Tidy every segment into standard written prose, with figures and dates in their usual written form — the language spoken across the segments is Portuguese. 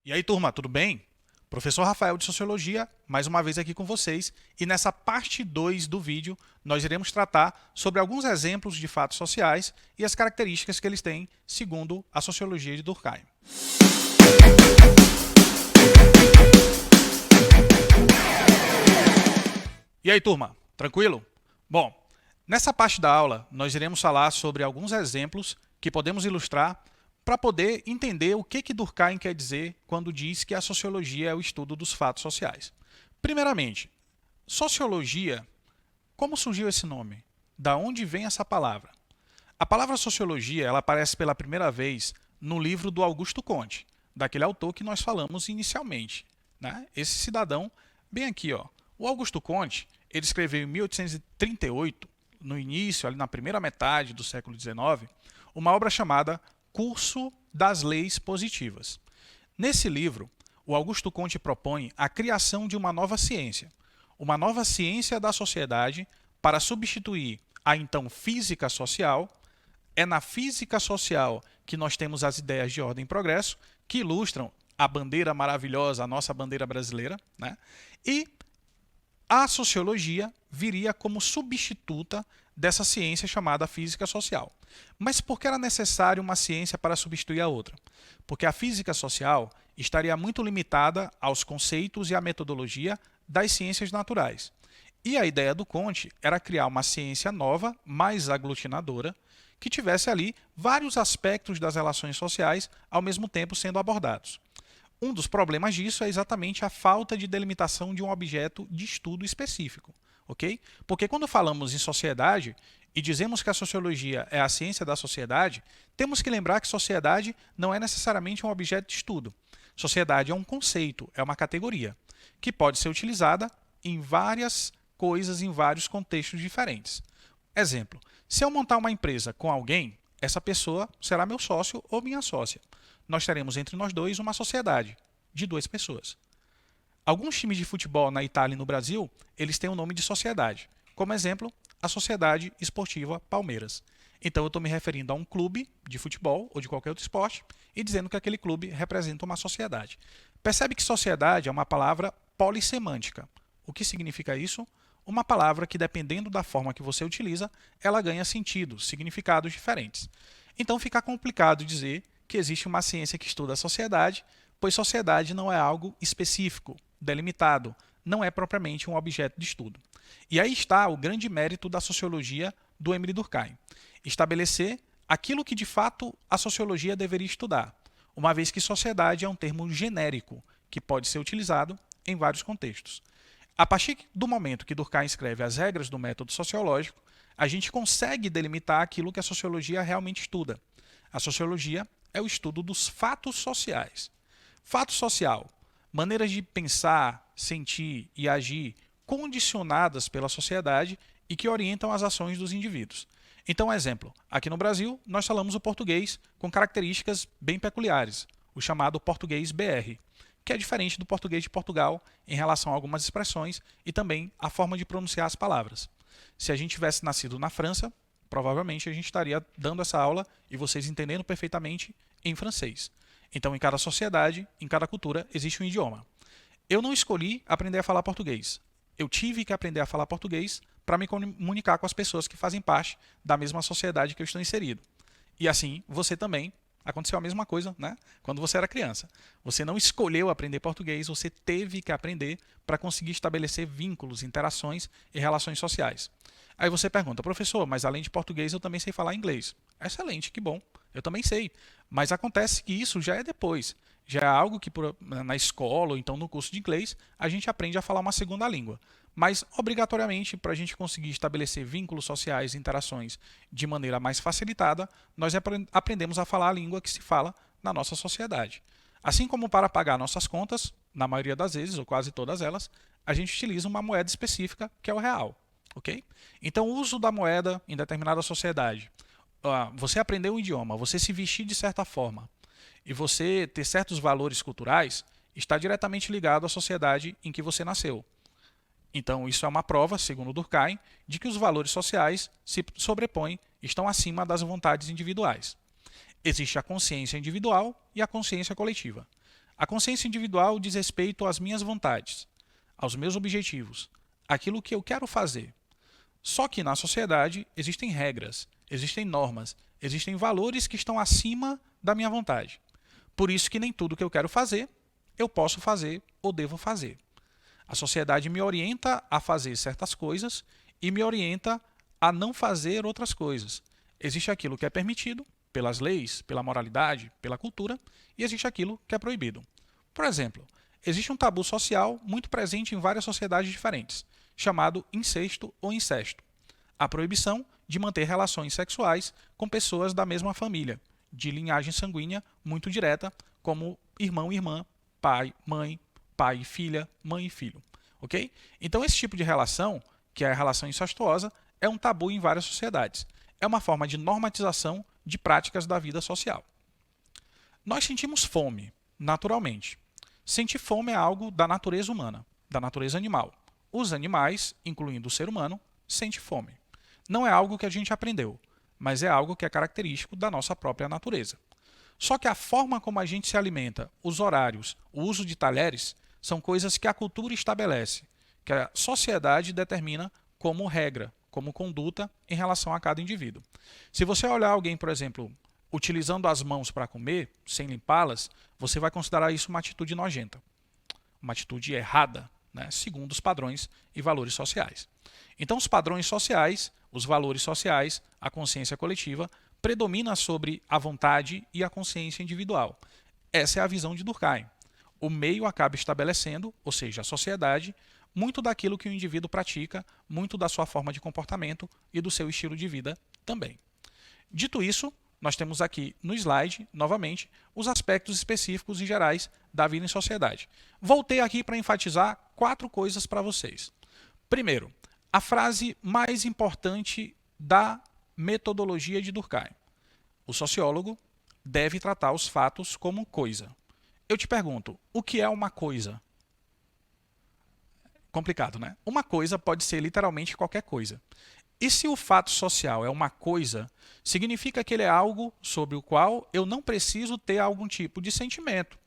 E aí, turma, tudo bem? Professor Rafael de Sociologia, mais uma vez aqui com vocês, e nessa parte 2 do vídeo nós iremos tratar sobre alguns exemplos de fatos sociais e as características que eles têm segundo a sociologia de Durkheim. E aí, turma, tranquilo? Bom, nessa parte da aula nós iremos falar sobre alguns exemplos que podemos ilustrar para poder entender o que Durkheim quer dizer quando diz que a sociologia é o estudo dos fatos sociais. Primeiramente, sociologia, como surgiu esse nome? Da onde vem essa palavra? A palavra sociologia ela aparece pela primeira vez no livro do Augusto Comte, daquele autor que nós falamos inicialmente, né? Esse cidadão, bem aqui, ó. O Augusto Comte, ele escreveu em 1838, no início, ali na primeira metade do século XIX, uma obra chamada Curso das Leis Positivas. Nesse livro, o Augusto Comte propõe a criação de uma nova ciência da sociedade para substituir a então física social. É na física social que nós temos as ideias de ordem e progresso, que ilustram a bandeira maravilhosa, a nossa bandeira brasileira, né? E a sociologia viria como substituta dessa ciência chamada física social. Mas por que era necessário uma ciência para substituir a outra? Porque a física social estaria muito limitada aos conceitos e à metodologia das ciências naturais. E a ideia do Comte era criar uma ciência nova, mais aglutinadora, que tivesse ali vários aspectos das relações sociais ao mesmo tempo sendo abordados. Um dos problemas disso é exatamente a falta de delimitação de um objeto de estudo específico, ok? Porque quando falamos em sociedade e dizemos que a sociologia é a ciência da sociedade, temos que lembrar que sociedade não é necessariamente um objeto de estudo. Sociedade é um conceito, é uma categoria, que pode ser utilizada em várias coisas, em vários contextos diferentes. Exemplo, se eu montar uma empresa com alguém, essa pessoa será meu sócio ou minha sócia. Nós teremos entre nós dois uma sociedade de duas pessoas. Alguns times de futebol na Itália e no Brasil, eles têm o nome de sociedade. Como exemplo, a Sociedade Esportiva Palmeiras. Então eu estou me referindo a um clube de futebol ou de qualquer outro esporte e dizendo que aquele clube representa uma sociedade. Percebe que sociedade é uma palavra polissemântica. O que significa isso? Uma palavra que, dependendo da forma que você utiliza, ela ganha sentido, significados diferentes. Então fica complicado dizer que existe uma ciência que estuda a sociedade, pois sociedade não é algo específico, delimitado, não é propriamente um objeto de estudo. E aí está o grande mérito da sociologia do Émile Durkheim: estabelecer aquilo que de fato a sociologia deveria estudar, uma vez que sociedade é um termo genérico que pode ser utilizado em vários contextos. A partir do momento que Durkheim escreve as regras do método sociológico, a gente consegue delimitar aquilo que a sociologia realmente estuda. A sociologia é o estudo dos fatos sociais. Fato social, maneiras de pensar, sentir e agir condicionadas pela sociedade e que orientam as ações dos indivíduos. Então, exemplo, aqui no Brasil nós falamos o português com características bem peculiares, o chamado português BR, que é diferente do português de Portugal em relação a algumas expressões e também a forma de pronunciar as palavras. Se a gente tivesse nascido na França, provavelmente a gente estaria dando essa aula e vocês entendendo perfeitamente em francês. Então, em cada sociedade, em cada cultura, existe um idioma. Eu não escolhi aprender a falar português. Eu tive que aprender a falar português para me comunicar com as pessoas que fazem parte da mesma sociedade que eu estou inserido. E assim, você também. Aconteceu a mesma coisa, né? Quando você era criança. Você não escolheu aprender português, você teve que aprender para conseguir estabelecer vínculos, interações e relações sociais. Aí você pergunta, professor, mas além de português eu também sei falar inglês. Excelente, que bom. Eu também sei. Mas acontece que isso já é depois. Já é algo que na escola ou então no curso de inglês a gente aprende a falar uma segunda língua. Mas, obrigatoriamente, para a gente conseguir estabelecer vínculos sociais e interações de maneira mais facilitada, nós aprendemos a falar a língua que se fala na nossa sociedade. Assim como para pagar nossas contas, na maioria das vezes, ou quase todas elas, a gente utiliza uma moeda específica, que é o real. Ok? Então, o uso da moeda em determinada sociedade. Você aprender um idioma, você se vestir de certa forma e você ter certos valores culturais, está diretamente ligado à sociedade em que você nasceu. Então, isso é uma prova, segundo Durkheim, de que os valores sociais se sobrepõem, estão acima das vontades individuais. Existe a consciência individual e a consciência coletiva. A consciência individual diz respeito às minhas vontades, aos meus objetivos, aquilo que eu quero fazer. Só que na sociedade existem regras, existem normas, existem valores que estão acima da minha vontade. Por isso que nem tudo que eu quero fazer, eu posso fazer ou devo fazer. A sociedade me orienta a fazer certas coisas e me orienta a não fazer outras coisas. Existe aquilo que é permitido pelas leis, pela moralidade, pela cultura, e existe aquilo que é proibido. Por exemplo, existe um tabu social muito presente em várias sociedades diferentes, chamado incesto ou incesto. A proibição de manter relações sexuais com pessoas da mesma família, de linhagem sanguínea muito direta, como irmão e irmã, pai e filha, mãe e filho. Ok? Então, esse tipo de relação, que é a relação incestuosa, é um tabu em várias sociedades. É uma forma de normatização de práticas da vida social. Nós sentimos fome, naturalmente. Sentir fome é algo da natureza humana, da natureza animal. Os animais, incluindo o ser humano, sentem fome. Não é algo que a gente aprendeu, mas é algo que é característico da nossa própria natureza. Só que a forma como a gente se alimenta, os horários, o uso de talheres, são coisas que a cultura estabelece, que a sociedade determina como regra, como conduta em relação a cada indivíduo. Se você olhar alguém, por exemplo, utilizando as mãos para comer, sem limpá-las, você vai considerar isso uma atitude nojenta, uma atitude errada, né, segundo os padrões e valores sociais. Então, os padrões sociais, os valores sociais, a consciência coletiva, predomina sobre a vontade e a consciência individual. Essa é a visão de Durkheim. O meio acaba estabelecendo, ou seja, a sociedade, muito daquilo que o indivíduo pratica, muito da sua forma de comportamento e do seu estilo de vida também. Dito isso, nós temos aqui no slide, novamente, os aspectos específicos e gerais da vida em sociedade. Voltei aqui para enfatizar 4 coisas para vocês. Primeiro, a frase mais importante da metodologia de Durkheim. O sociólogo deve tratar os fatos como coisa. Eu te pergunto, o que é uma coisa? Complicado, né? Uma coisa pode ser literalmente qualquer coisa. E se o fato social é uma coisa, significa que ele é algo sobre o qual eu não preciso ter algum tipo de sentimento,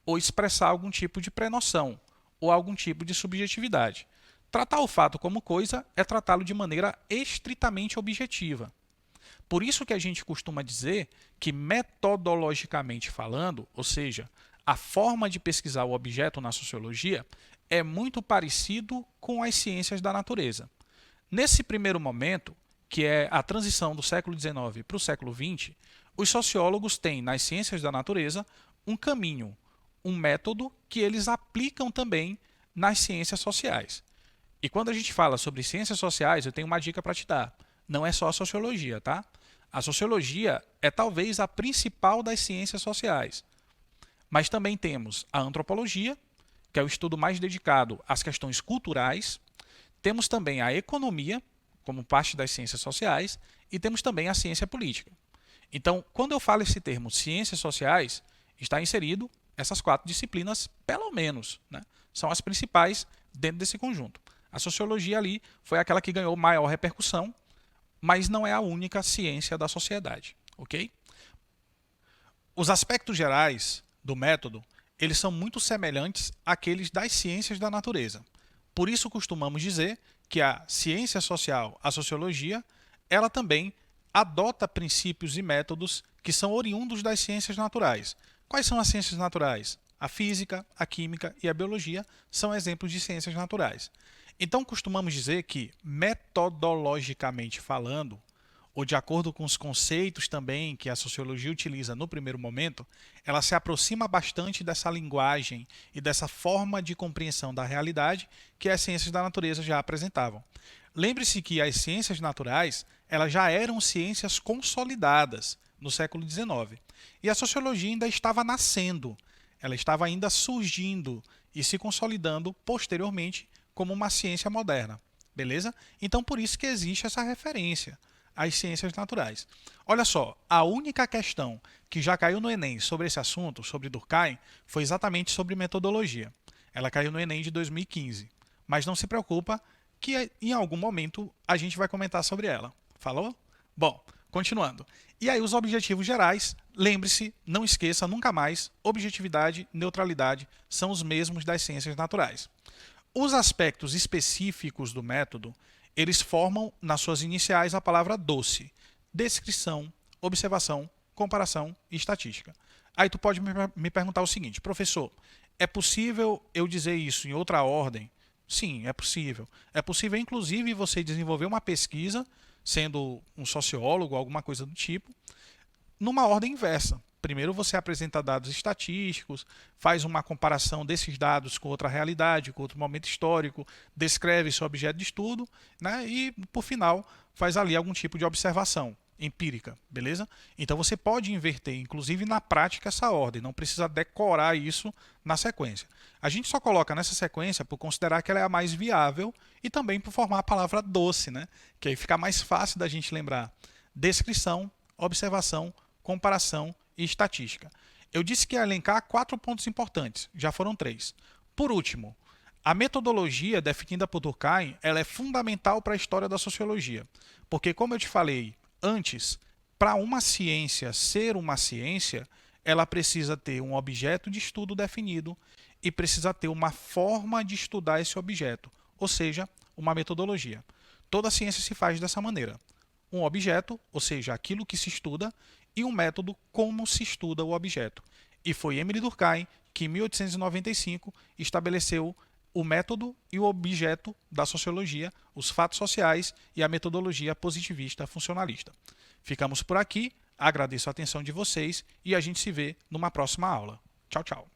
ou expressar algum tipo de prenoção, ou algum tipo de subjetividade. Tratar o fato como coisa é tratá-lo de maneira estritamente objetiva. Por isso que a gente costuma dizer que, metodologicamente falando, ou seja, a forma de pesquisar o objeto na sociologia é muito parecido com as ciências da natureza. Nesse primeiro momento, que é a transição do século XIX para o século XX, os sociólogos têm nas ciências da natureza um caminho, um método que eles aplicam também nas ciências sociais. E quando a gente fala sobre ciências sociais, eu tenho uma dica para te dar. Não é só a sociologia, tá? A sociologia é talvez a principal das ciências sociais. Mas também temos a antropologia, que é o estudo mais dedicado às questões culturais. Temos também a economia, como parte das ciências sociais, e temos também a ciência política. Então, quando eu falo esse termo ciências sociais, está inserido essas 4 disciplinas, pelo menos, né? São as principais dentro desse conjunto. A sociologia ali foi aquela que ganhou maior repercussão, mas não é a única ciência da sociedade, ok? Os aspectos gerais do método, eles são muito semelhantes àqueles das ciências da natureza. Por isso costumamos dizer que a ciência social, a sociologia, ela também adota princípios e métodos que são oriundos das ciências naturais. Quais são as ciências naturais? A física, a química e a biologia são exemplos de ciências naturais. Então costumamos dizer que, metodologicamente falando, ou de acordo com os conceitos também que a sociologia utiliza no primeiro momento, ela se aproxima bastante dessa linguagem e dessa forma de compreensão da realidade que as ciências da natureza já apresentavam. Lembre-se que as ciências naturais elas já eram ciências consolidadas no século XIX. E a sociologia ainda estava nascendo, ela estava ainda surgindo e se consolidando posteriormente como uma ciência moderna. Beleza? Então, por isso que existe essa referência às ciências naturais. Olha só, a única questão que já caiu no Enem sobre esse assunto, sobre Durkheim, foi exatamente sobre metodologia. Ela caiu no Enem de 2015. Mas não se preocupa que em algum momento a gente vai comentar sobre ela. Falou? Bom, Continuando. E aí os objetivos gerais, lembre-se, não esqueça nunca mais, objetividade, neutralidade são os mesmos das ciências naturais. Os aspectos específicos do método, eles formam nas suas iniciais a palavra doce: descrição, observação, comparação e estatística. Aí tu pode me perguntar o seguinte: professor, é possível eu dizer isso em outra ordem? Sim, é possível. É possível, inclusive, você desenvolver uma pesquisa, sendo um sociólogo, alguma coisa do tipo, numa ordem inversa. Primeiro você apresenta dados estatísticos, faz uma comparação desses dados com outra realidade, com outro momento histórico, descreve seu objeto de estudo, né? E, por final, faz ali algum tipo de observação empírica, beleza? Então você pode inverter, inclusive na prática, essa ordem, não precisa decorar isso na sequência. A gente só coloca nessa sequência por considerar que ela é a mais viável e também por formar a palavra doce, né? Que aí fica mais fácil da gente lembrar. Descrição, observação, comparação e estatística. Eu disse que ia elencar 4 pontos importantes, já foram 3. Por último, a metodologia definida por Durkheim, ela é fundamental para a história da sociologia, porque, como eu te falei antes, para uma ciência ser uma ciência, ela precisa ter um objeto de estudo definido e precisa ter uma forma de estudar esse objeto, ou seja, uma metodologia. Toda ciência se faz dessa maneira. Um objeto, ou seja, aquilo que se estuda, e um método como se estuda o objeto. E foi Émile Durkheim que, em 1895, estabeleceu o método e o objeto da sociologia, os fatos sociais e a metodologia positivista funcionalista. Ficamos por aqui, agradeço a atenção de vocês e a gente se vê numa próxima aula. Tchau, tchau.